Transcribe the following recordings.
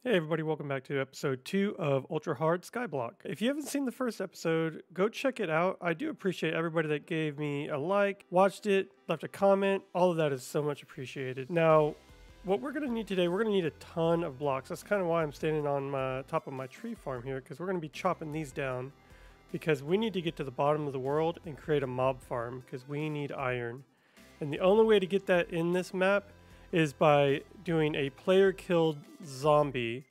Hey everybody, welcome back to episode 2 of Ultra Hard Skyblock. If you haven't seen the first episode, go check it out. I do appreciate everybody that gave me a like, watched it, left a comment. All of that is so much appreciated. Now, what we're going to need today, we're going to need a ton of blocks. That's kind of why I'm standing on my top of my tree farm here, because we're going to be chopping these down because we need to get to the bottom of the world and create a mob farm because we need iron. And the only way to get that in this map is by doing a player killed zombie,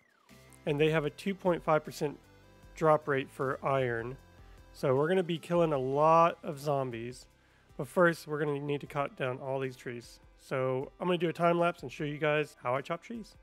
and they have a 2.5% drop rate for iron. So we're going to be killing a lot of zombies, but first we're going to need to cut down all these trees. So I'm going to do a time lapse and show you guys how I chop trees.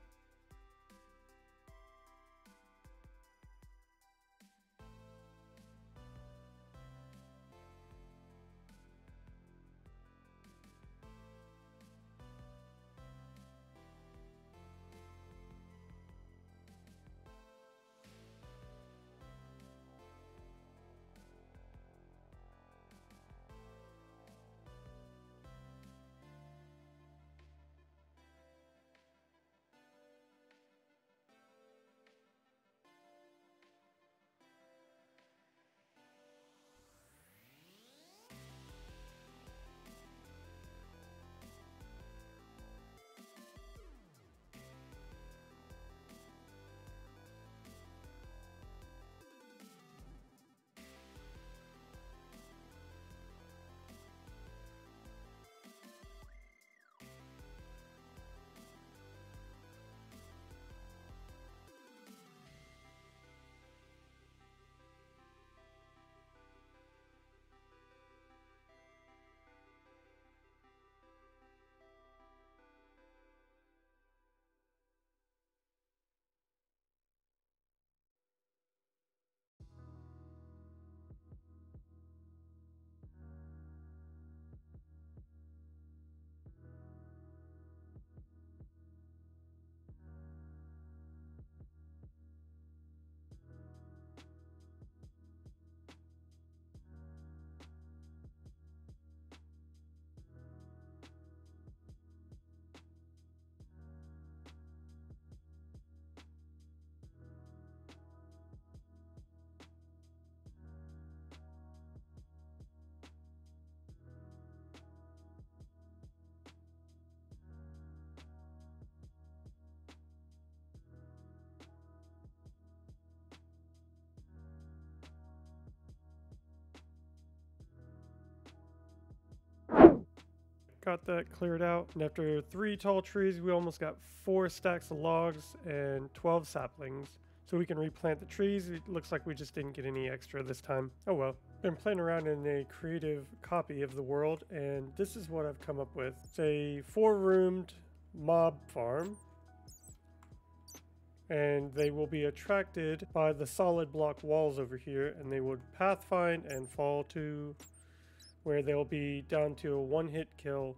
Got that cleared out, and after 3 tall trees we almost got 4 stacks of logs and 12 saplings, so we can replant the trees. It looks like we just didn't get any extra this time. Oh well. Been playing around in a creative copy of the world, and this is what I've come up with. It's a 4-roomed mob farm, and they will be attracted by the solid block walls over here, and they would pathfind and fall to where they'll be down to a 1-hit kill.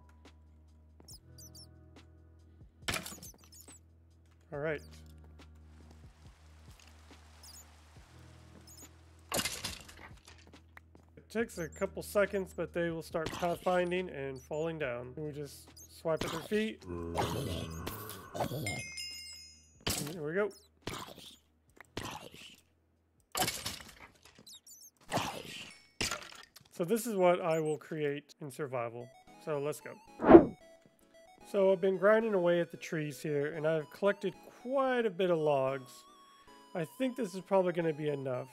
All right. It takes a couple seconds, but they will start pathfinding and falling down. And we just swipe at their feet. There we go. So this is what I will create in survival. So let's go. So I've been grinding away at the trees here, and I've collected quite a bit of logs. I think this is probably going to be enough.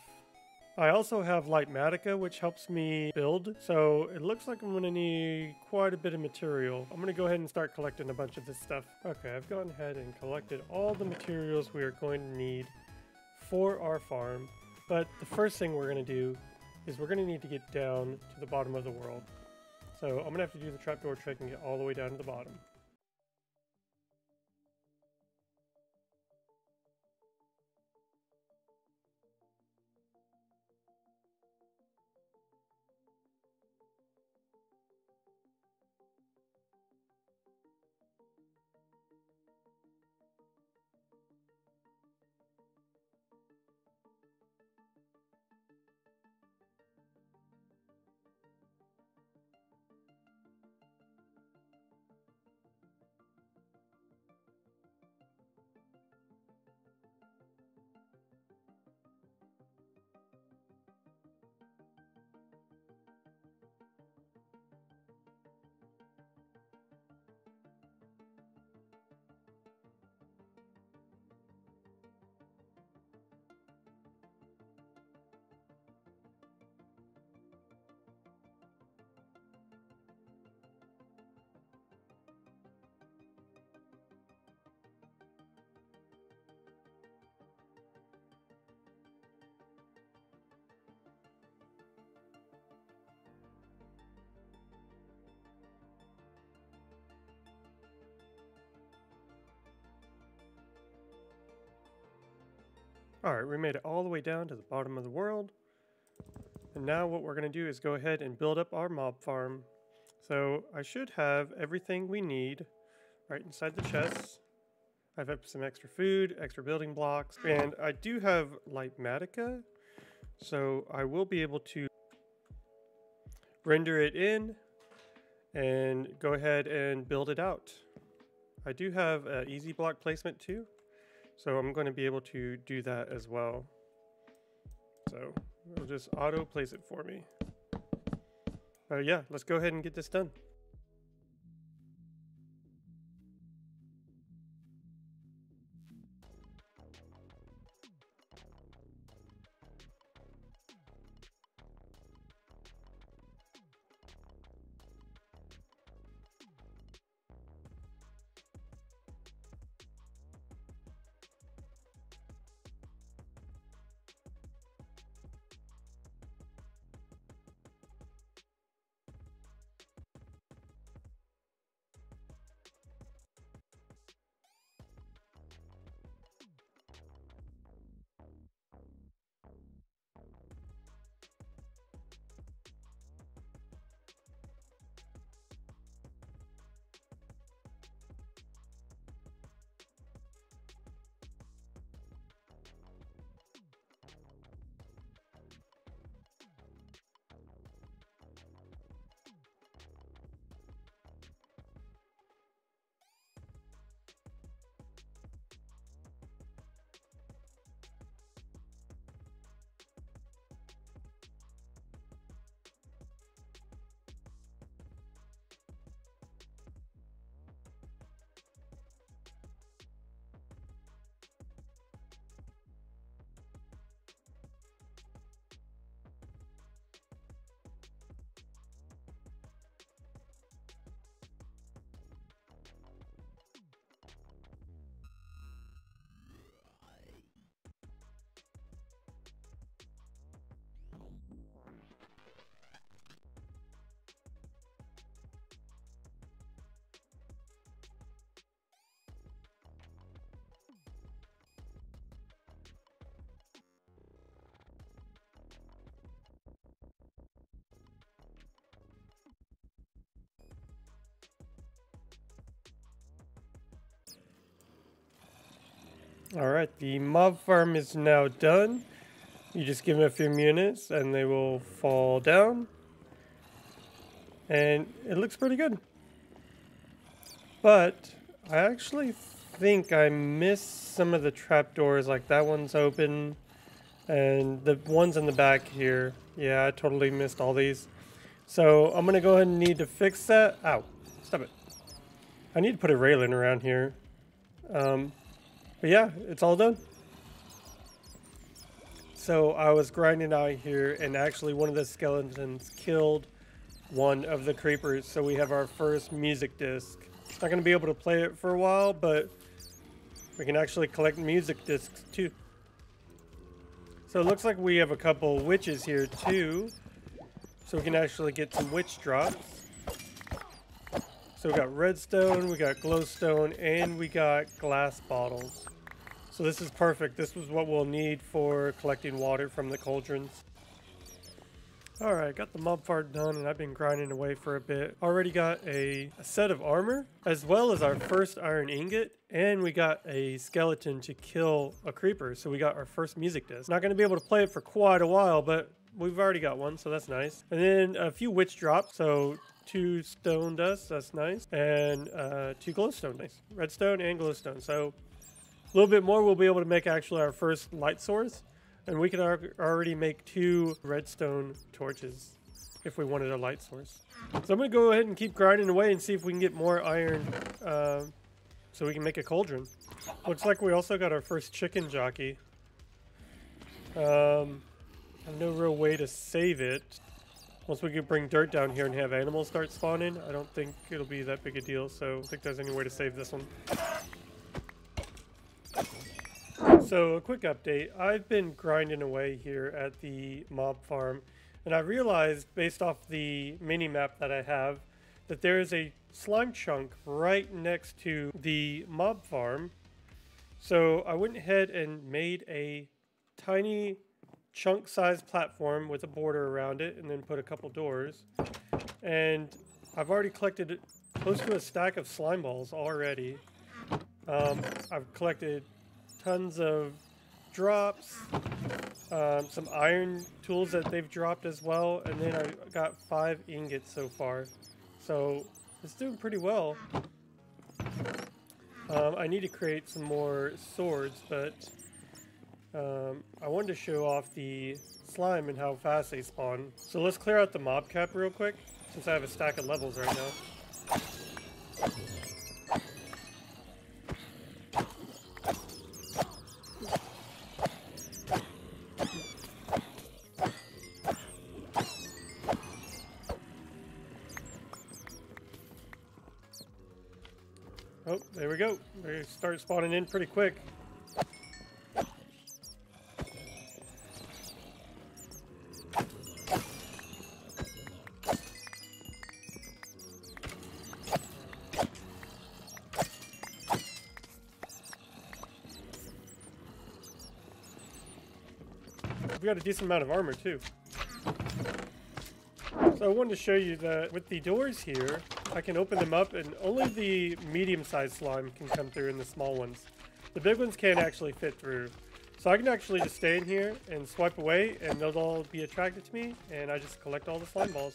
I also have Lightmatica, which helps me build, so it looks like I'm going to need quite a bit of material. I'm going to go ahead and start collecting a bunch of this stuff. Okay, I've gone ahead and collected all the materials we are going to need for our farm, but the first thing we're going to do is we're going to need to get down to the bottom of the world. So I'm going to have to do the trapdoor trick and get all the way down to the bottom. Alright, we made it all the way down to the bottom of the world. And now what we're going to do is go ahead and build up our mob farm. So I should have everything we need right inside the chests. I've got some extra food, extra building blocks, and I do have Lightmatica. So I will be able to render it in and go ahead and build it out. I do have easy block placement too, so I'm going to be able to do that as well. So it'll just auto place it for me. Yeah, let's go ahead and get this done. Alright, the mob farm is now done. You just give them a few minutes and they will fall down. And it looks pretty good. But I actually think I missed some of the trapdoors, like that one's open. And the ones in the back here, yeah, I totally missed all these. So I'm going to go ahead and need to fix that. Ow, stop it. I need to put a railing around here. But yeah, it's all done. So I was grinding out here and actually one of the skeletons killed one of the creepers. So we have our first music disc. Not going to be able to play it for a while, but we can actually collect music discs too. So it looks like we have a couple witches here too. So we can actually get some witch drops. So we got redstone, we got glowstone, and we got glass bottles. So this is perfect. This was what we'll need for collecting water from the cauldrons. Alright, got the mob farm done and I've been grinding away for a bit. Already got a set of armor, as well as our first iron ingot, and we got a skeleton to kill a creeper. So we got our first music disc. Not going to be able to play it for quite a while, but we've already got one, so that's nice. And then a few witch drops, so 2 stone dust, that's nice, and 2 glowstone, nice. Redstone and glowstone. So a little bit more, we'll be able to make actually our first light source, and we can already make 2 redstone torches if we wanted a light source. So I'm going to go ahead and keep grinding away and see if we can get more iron so we can make a cauldron. Looks like we also got our first chicken jockey. I have no real way to save it. Once we can bring dirt down here and have animals start spawning, I don't think it'll be that big a deal, so I don't think there's any way to save this one. So a quick update, I've been grinding away here at the mob farm, and I realized based off the mini map that I have that there is a slime chunk right next to the mob farm. So I went ahead and made a tiny chunk-sized platform with a border around it, and then put a couple doors. And I've already collected close to a stack of slime balls already. I've collected tons of drops, some iron tools that they've dropped as well, and then I got 5 ingots so far. So it's doing pretty well. I need to create some more swords, but I wanted to show off the slime and how fast they spawn. So let's clear out the mob cap real quick, since I have a stack of levels right now. Oh, there we go. They start spawning in pretty quick. We got a decent amount of armor too. So I wanted to show you that with the doors here, I can open them up and only the medium-sized slime can come through and the small ones. The big ones can't actually fit through. So I can actually just stay in here and swipe away and they'll all be attracted to me and I just collect all the slime balls.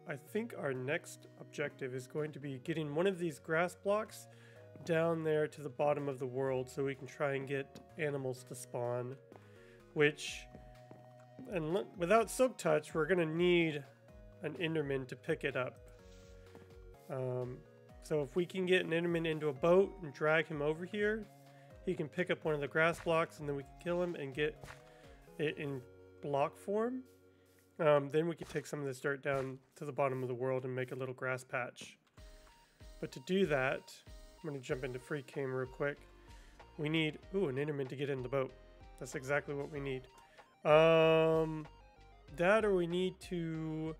I think our next objective is going to be getting one of these grass blocks down there to the bottom of the world so we can try and get animals to spawn, which, and without Silk Touch, we're gonna need an Enderman to pick it up. So if we can get an Enderman into a boat and drag him over here, he can pick up one of the grass blocks and then we can kill him and get it in block form. Then we can take some of this dirt down to the bottom of the world and make a little grass patch. But to do that, I'm going to jump into free cam real quick. We need, an Enderman to get in the boat. That's exactly what we need. That or we need to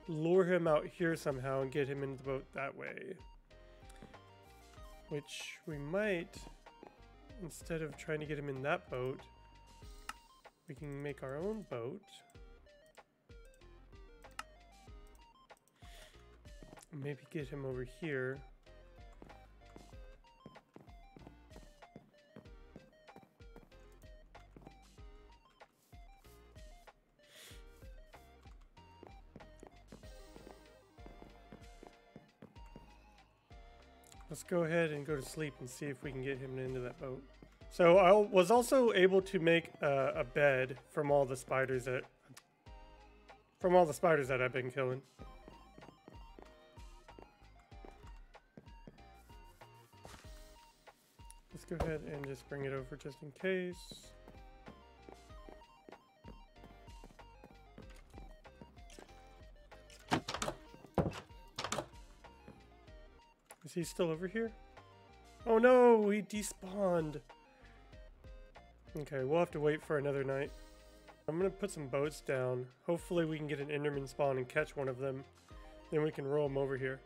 lure him out here somehow and get him into the boat that way. Which we might, instead of trying to get him in that boat, we can make our own boat. Maybe get him over here. Let's go ahead and go to sleep and see if we can get him into that boat. So I was also able to make a bed from all the spiders that I've been killing. Let's go ahead and just bring it over just in case. Is he still over here? Oh no, he despawned. Okay, we'll have to wait for another night. I'm gonna put some boats down. Hopefully we can get an Enderman spawn and catch one of them. Then we can roll them over here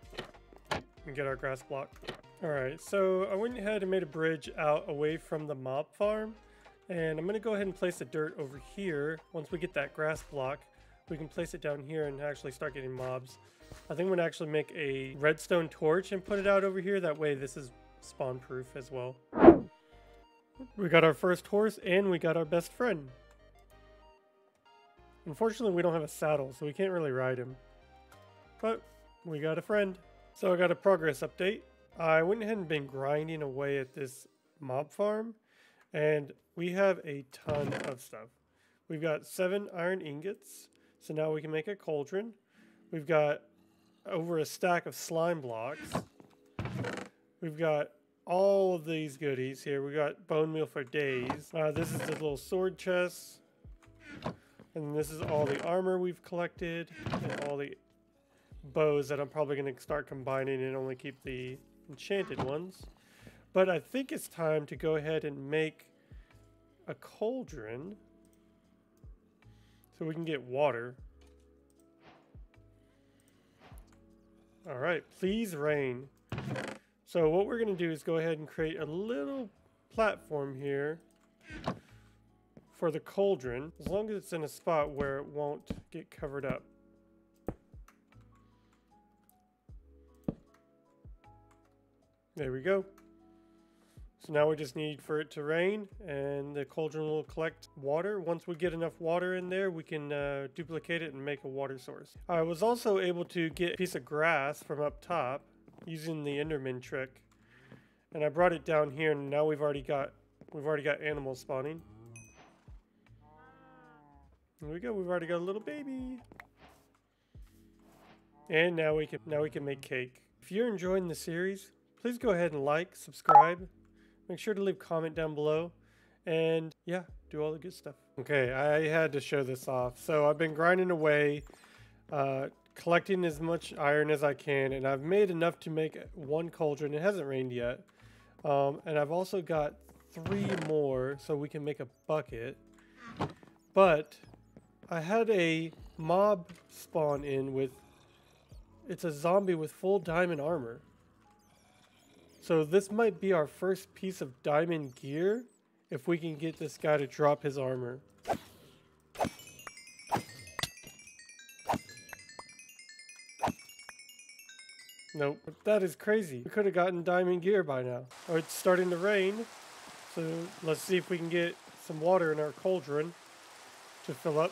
and get our grass block. Alright, so I went ahead and made a bridge out away from the mob farm. And I'm gonna go ahead and place the dirt over here. Once we get that grass block, we can place it down here and actually start getting mobs. I think I'm gonna actually make a redstone torch and put it out over here. That way this is spawn proof as well. We got our first horse and we got our best friend. Unfortunately, we don't have a saddle, so we can't really ride him. But we got a friend. So I got a progress update. I went ahead and been grinding away at this mob farm, and we have a ton of stuff. We've got 7 iron ingots, so now we can make a cauldron. We've got over a stack of slime blocks. We've got all of these goodies here. We got bone meal for days. This is the little sword chest. And this is all the armor we've collected. And all the bows that I'm probably going to start combining and only keep the enchanted ones. But I think it's time to go ahead and make a cauldron. So we can get water. Alright, please rain. So what we're going to do is go ahead and create a little platform here for the cauldron, as long as it's in a spot where it won't get covered up. There we go. So now we just need for it to rain and the cauldron will collect water. Once we get enough water in there, we can duplicate it and make a water source. I was also able to get a piece of grass from up top using the Enderman trick. And I brought it down here and now we've already got animals spawning. There we go, we've already got a little baby. And now we can make cake. If you're enjoying the series, please go ahead and like, subscribe. Make sure to leave a comment down below. And yeah, do all the good stuff. Okay, I had to show this off. So I've been grinding away, collecting as much iron as I can. And I've made enough to make one cauldron. It hasn't rained yet. And I've also got 3 more so we can make a bucket. But I had a mob spawn in with... It's a zombie with full diamond armor. So this might be our first piece of diamond gear if we can get this guy to drop his armor. Nope, that is crazy. We could have gotten diamond gear by now. Oh, it's starting to rain. So let's see if we can get some water in our cauldron to fill up.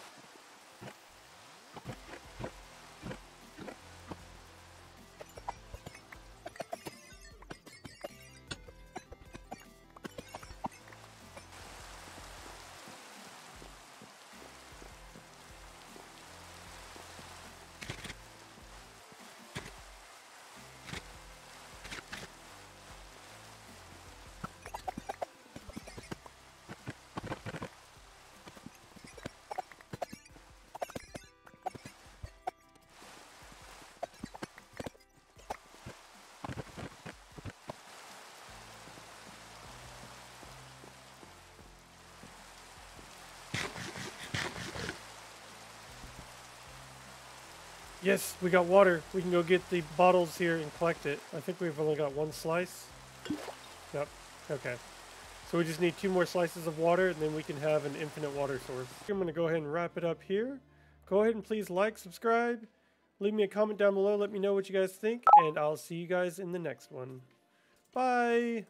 Yes, we got water. We can go get the bottles here and collect it. I think we've only got 1 slice. Yep. Okay. So we just need 2 more slices of water and then we can have an infinite water source. I'm going to go ahead and wrap it up here. Go ahead and please like, subscribe, leave me a comment down below. Let me know what you guys think and I'll see you guys in the next one. Bye!